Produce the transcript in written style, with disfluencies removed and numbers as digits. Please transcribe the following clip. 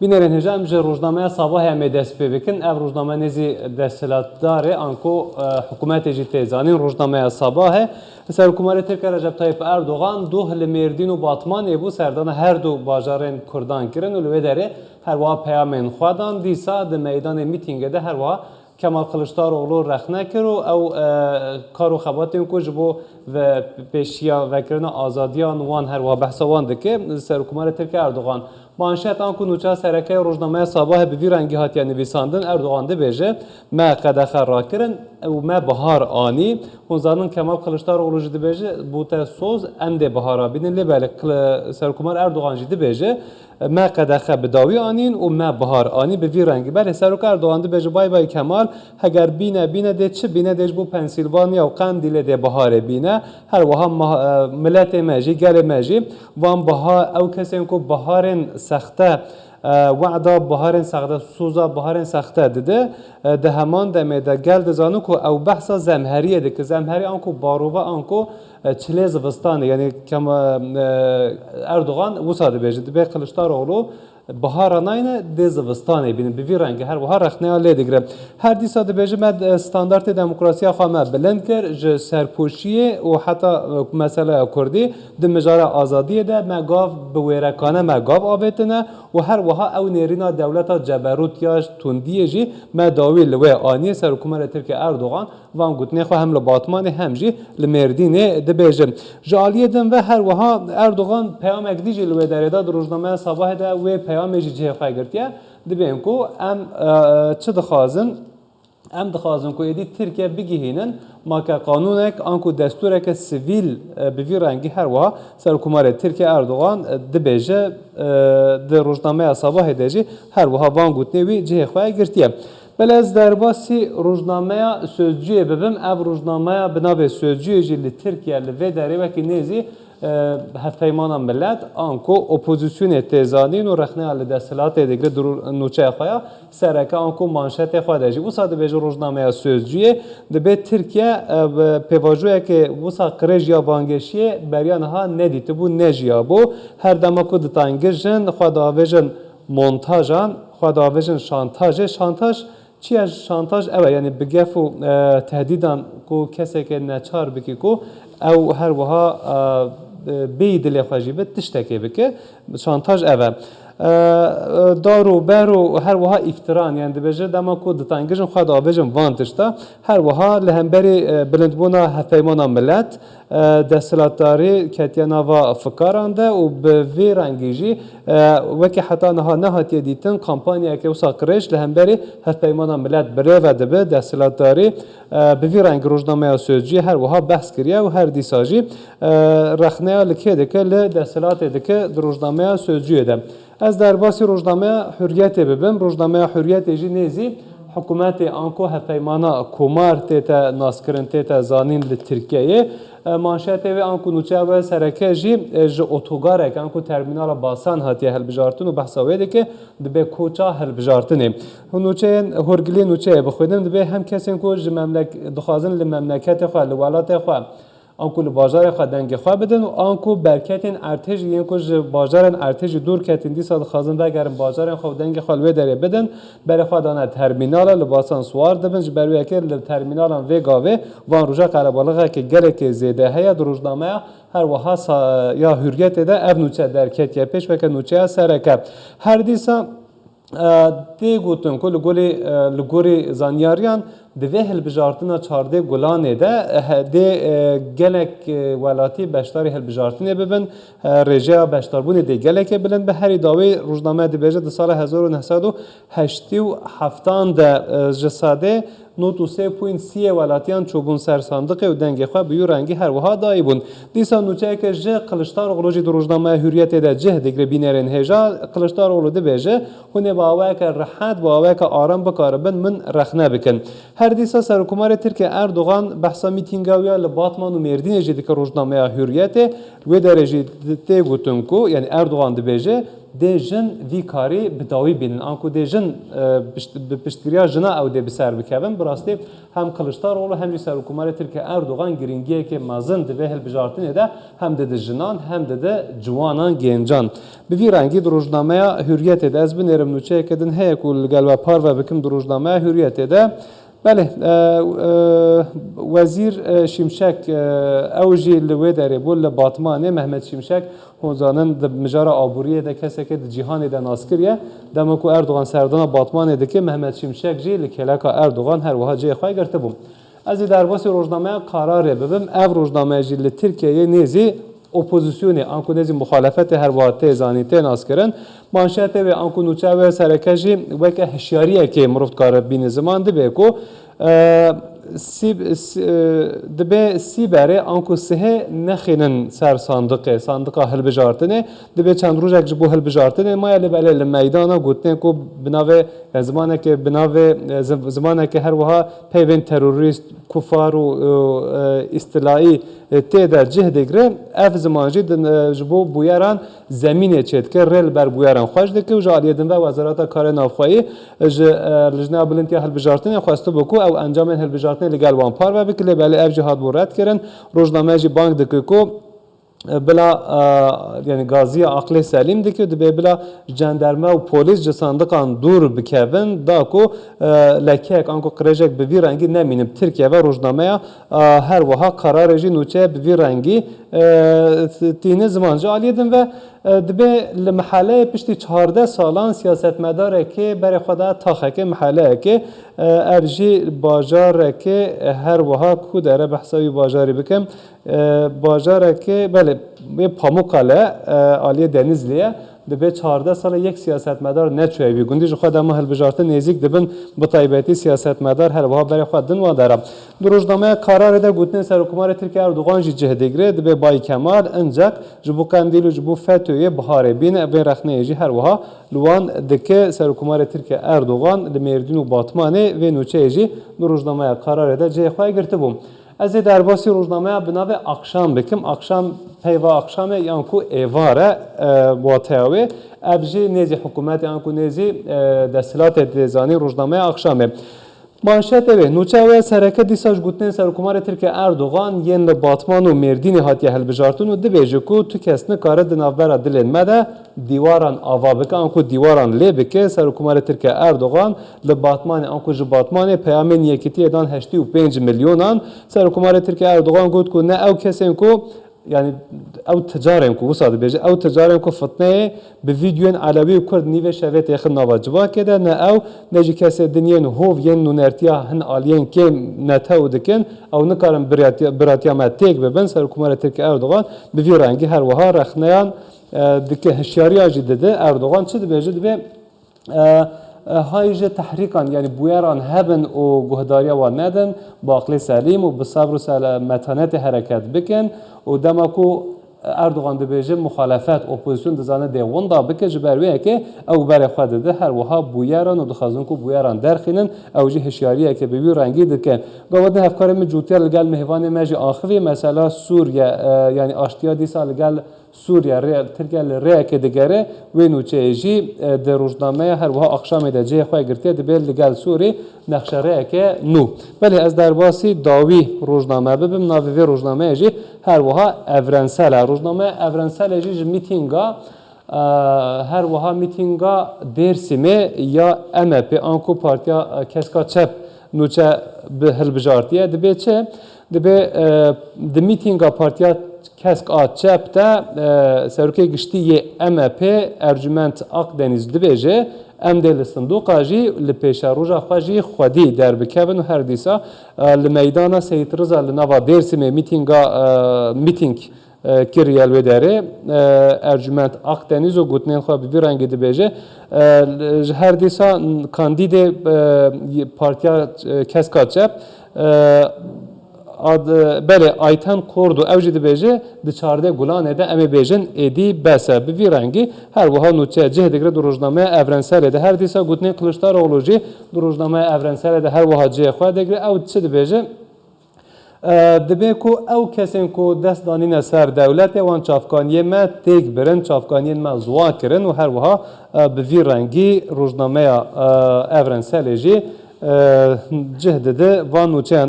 بینرین هجام جه روزنامه صباح هم دست پی بکن اف روزنامه نزی دستلات داره آنکو حکومت جی تیزانین روزنامه صباح سر حکومت ترکیه رجب طیب اردوغان دو مردین و باطمان ابو سردان هر دو باجارن کردان کرن و لوی داره هر وا پیامن خودان دیسا د میدان میتینگ ده هر وا کمال کلشتاروغلو رخنه کرو او کارو خباتین کو جبو و پیشیا وکرنا آزادیان وان هر وا بحثوان دکه سر حکومت ترکیه اردوغان مانشات آن کنوچا سرکه روزنامه صباح به ویرانگی هاتیان نویساندن اردوغان ده بیجه ما قدخه را کرن و ما بهار آنی اونزانن کمال کلشتاروغلو جده بیجه بوته سوز انده بهارا بینن لباله سر حکومت اردوغان جده بیجه ما قدخه بداوی آنین و ما بهار آنی به ویرانگی بله سرک اردوغان ده بیجه بای بای کمال هگر بینه ده چه بینه دهش بو پنسیلوانیا و قندیل ده بهار بینه هر وها ملت ماجی گل ماجی وان بهار او کسی کو بهارن سخته وعدا بهارن سخته سوزا بهارن سخته ده ده همان دمه ده گل دزانو کو او بحثا زمهریه ده که زمهری آنکو باروبا آنکو چله زوستانه یعنی کم اردوغان وساده بیجه ده به کلشتاروغلو بهار ناینه ده زوستانه بینن به ویرانگی هر بهار رخنه لی دیگره هر دیسا ده بیجه مد استاندارد دموکراسی خواهم بلند کر ج سرپوشیه و حتی مسئله کردی ده مجاره آزادیه ده مگاو به ویرکانه مگاو آبتنه و هر وها او نیرینا دولت جبروت یا تندیه جی مداوی لوی آنی سر حکومت ترکیه اردوغان وان گوتنه خو هم لباطمان هم جی لمردینه ده بیجه جالیه دن و هر وها اردوغان پیام اکدیجی لوی داره ده روزنامه صباح ده و پیام جی جه خواهی گرتیه ده بیم کو ام چه دخوازن ام دخوازن کو ایدی ترکیه بگیهینن ما که قانونک آنکو دستورک سیویل به وی رنگی هر وها سر حکومت ترکیه اردوغان ده بیجه ده روزنامه صباح ده هر وها وان گوتنه وی جه خواهی گرتیه بله از در باسی روزنامه سوزجوی ببم اب روزنامه بنابه سوزجوی جلی ترکیه لوی داره و که نیزی هفتهیمان ملت آنکو اپوزیسیون تیزانین و رخنه علی دستلات دیگر نوچه خواهی سرکه آنکو مانشت خواهی داشتی وسا ده بیجه روزنامه سوزجوی ده به ترکیه پیواجوی که وسا قرج یا بانگشیه بریان ها ندیده بو نجیا بو هر دمکو دتانگجن خواهد آویجن مونتاژان خواهد آویجن شانتاژ چی از شانتاژ اوه یعنی بگف و تهدیدان کو کسی که نچار بکی کو او هر وها بی دل خواهی بد تشتکی بکه شانتاژ اوه دارو برو هر وها افتران یعنی دبیجه دما کو دتانگجن خواهد آویجن وانتشتا هر وها لهمبری بلندبونا هفیمانا ملت دستلاتداری کتیانا و فکرانده و به وی رنگیجی وکی حتی نهاتی دیتن کمپانیا که وسا قرش لهمبری هفیمانا ملت بره و دبه دستلاتداری به وی رنگ روزنامه سوزجی هر وها بحث کریه و هر دیساجی رخنه لکه دکه لدستلات دکه روزنامه سوزجی ده از در باسی روزنامه حریت ببم روزنامه حریت جی نیزی حکومت آنکو هفیمانا کومار تیتا ناسکرن تیتا زانین لترکیه مانشات و آنکو نوچه و سرکه جی اتوگاره که آنکو ترمینال باسان هاتیه هلبجارتن و بحثاوه ده که دبه کوچا هلبجارتنه نوچه هرگلی نوچه بخویدن دبه هم کسی که دخوازن لمملکت خواه لولات خواه آنکو بازار خود دنگ خواه بدن و آنکو برکتین ارتش یعنی که بازارن ارتش دور کتین دی سال خازن بگرن بازارن خود دنگ خالوی داره بدن برای خود آنها ترمینال لباسان سوار دبن برای که ترمینال هم وگاوه وان روزا قربالغه که گله که زیده هیا روزنامه هر وها یا حریت ده ابنوچه درکت یا پیش و که نوچه سرکه هر دیسا دی گوتن که لگوری زانیاریان دوی هلبجارتنا چارده گلانه ده ده گلک ولاتی بشتاری هلبجارتنه ببن رجا بشتاربونی ده گلک بلند به هری داوی روزنامه ده بیجه ده سال 1987 ده جساده 93.3 ولاتیان چوبون سر صندوق و دنگ خواه بیو رنگی هر وها دایی بون دیسا نوچه که جه قلشتار غلوجی در روزنامه حریت ده جه دیگر بینرین هجا قلشتار غلو ده بیجه هونه باوه که رحت باوه که آرام بکاربن من رخنه بکن هر her dîsa Serokkomarê Tirkiye Erdogan behsa mîtîngawiya li Batman û Mêrdînê jî dike Rojnameya Hürriyetê wê derê jî tê gotin ku yani Erdogan dibêje dê jin vî karî bi dawî bînin an ku dê jin bi piştgiriya jina ew dê bi ser bikevin bi rastî hem Kılıçdaroğlu hem jî Serokkomarê Tirkiye Erdogan girîngiyekê mezin di vê hilbijartinê de hem de di jinan hem de ciwanan gêncan. Bi vî rengî di Rojnameya Hürriyetê de ez binêrim nûçeyekê din heye ku li gel we parve bikim di Rojnameya Hürriyetê de بله وزیر شیمشک اوجی لوی داره بول باتمانه محمد شیمشک هنزانن د مجارا آبوریه ده کسی که جهان ده ناسکریه دمکو اردوغان سردان باتمانه ده که محمد شیمشک جی لکلکا اردوغان هر وها جای خواهی گرته بوم از در باسی روزنامه قراره ببیم او روزنامه جی لترکیه نیزی اپوزیسیونی آنکو نزی مخالفت هر واحد زانی تن اسکرن مانشات و آنکو نوچه و سرکشی و که هشیاریه که مرفت کار بین زمان ده بیکو دبی سیبره آنکو سه نخینن سر صندوق هل بجارتنه دبی چند روزک جبو هل بجارتنه ما یلی بله لمیدانا گوتنه کو بناوه زمانه که بناوه زمانه که هر وها پیوند تروریست کفار و استیلایی تیدا جهد گره اف زمانجی جبو بویران زمینه چید که ریل بر بویران خوش دکه و جالیدن و وزارت کار نافخوایی لجنه بلندیا هل بجارتنه خواسته بکو او انجام هل بجارتنه لگل وان پار و بکله بله اف جهاد بورد کرن روزنامه جی بانک دکه کو بلا yani gaziye akli selim dikiyor de bela jandarma ve polis cesandıkan dur bikevin da ku lekek anko kıracak bir rengi ne minim Türkiye ve Rojnameya her vaha karar jî nûçe bir rengi tîne zamanca aliyedin ve dibe li mehaleyê piştî 14 salan siyasetmedareke berê xwe de taxeke mehaleyeke ev jî bajareke her wiha ku dere behsa wî bajarê bikim bajareke belê wê Pamukkale aliyê Denizli'ye dibe 14 sala yek siyasetmedar neçûye wî gundî ji xwe de ma hilbijartin nêzik dibin bi taybetî siyasetmedar her wiha berê xwe din wa dere. Di Rojnameya kararê de gotinên Serokkomarê Tirkiye Erdogan jî cihdêgirê dibe Bay Kemal Incek ji bo Kandîl û ji bo FETÖ'ye biharê bîne vê rexneyê jî her wiha li wan dike Serokkomarê Tirkiye Erdogan li Mêrdîn û Batmanê vê nûçeyê jî di Rojnameya kararê de cihê xwe girtibû. Ez ê derbasî Rojnameya bi navê Akşam bikim. Akşam peyva Akşamê yan ku êvar e wateya wê ev jî nêzî hikûmetê yan ku nêzî desthilatê dê zanîn Rojnameya Akşamê. Manşetê wê nûçe wê sereke dîsa ji gotinên Serokkomarê Tirkiye Erdogan yên li Batman û Mêrdînê hatiye hilbijartin û dibêje ku tu kes nikare di navbera dilên me de dîwaran ava bike an ku dîwaran lê bike. Serokkomarê Tirkiye Erdogan li Batmanê an ku ji Batmanê peyamên yekîtiyê dan 85 milyonan. Serokkomarê Tirkiye Erdogan got ku ne ew kesên ku yani ew ticarên ku wisa dibêje ew ticarên ku fitneyê bi vîdyoyên Alewî û Kurd nîvê şevê têxin nava civakê de ne ew ne jî kesê dinyên hov yên nûnertiya hin aliyên kêm netew dikin ew nikarin biratiya me têk bibin. Serokkomarê Tirkiye Erdogan bi vî rengî her wiha rexneyan dike hişyariya jî dide. Erdogan çi dibêje dibe هایج تحریکان یعنی بویران هبن و گهداریا و ندن با عقل سلیم و بصبر و متانت حرکت بکن و دماکو اردوغان دبیجه مخالفت اپوزیسیون دزانه دیوان دا بکه جبرویه که او بر خود ده هر وها بویران و دخازن کو بویران درخینن او جه هشیاریه که ببی رنگی دکن گاودن هفکار می جوتیر لگل مهوان مجی آخوی مثلا سوریه یعنی آشتیا دیسا لگل سوریه ترکیه لریه که دگره و نوچه جی در روزنامه هر وها اقشام ده جه خواه گرتیه دبیل لگل سوری نقشه ریه که نو ولی از در باسی داوی روزنامه ببیم ناوی روزنامه جی هر وها اورنسل روزنامه اورنسل جی میتینگا هر وها میتینگا درسیمه یا MHP آنکو پارتیا کسکا چپ نوچه به هلبجارتیه دبی چه دبی د میتینگا پارتیا کسک آت چپ ده سرکه گشتی MHP ارجمنت Akdeniz dibêje em dê li sindoqa jî li pêşeroja xwe jî xwedî derbikevin û her dîsa li meydana Seyid Riza li nava Dêrsimê mîting kiriye li wê derê ercüment Akdeniz û gotinên xwe bi vî rengî dibêje ji her dîsa kandîdê partiya keska çep بله آیتن کرد و اوجی دبیجه دچارده گلانه ده امی بیجن ایدی بسه بوی رنگی هر وها نوچه جه دگره در روزنامه اورنسل ده هر دیسا گوتنی کلشتاروغلو جی در روزنامه اورنسل ده هر وها جه خواه دگره او چه دبیجه دبی کو او کسین کو دست دانین سر دولت وان چافکانی ما تیگ برن چافکانی ما زوا کرن و هر وها بوی رنگی روزنامه اورنسل جی جهد ده وان نوچه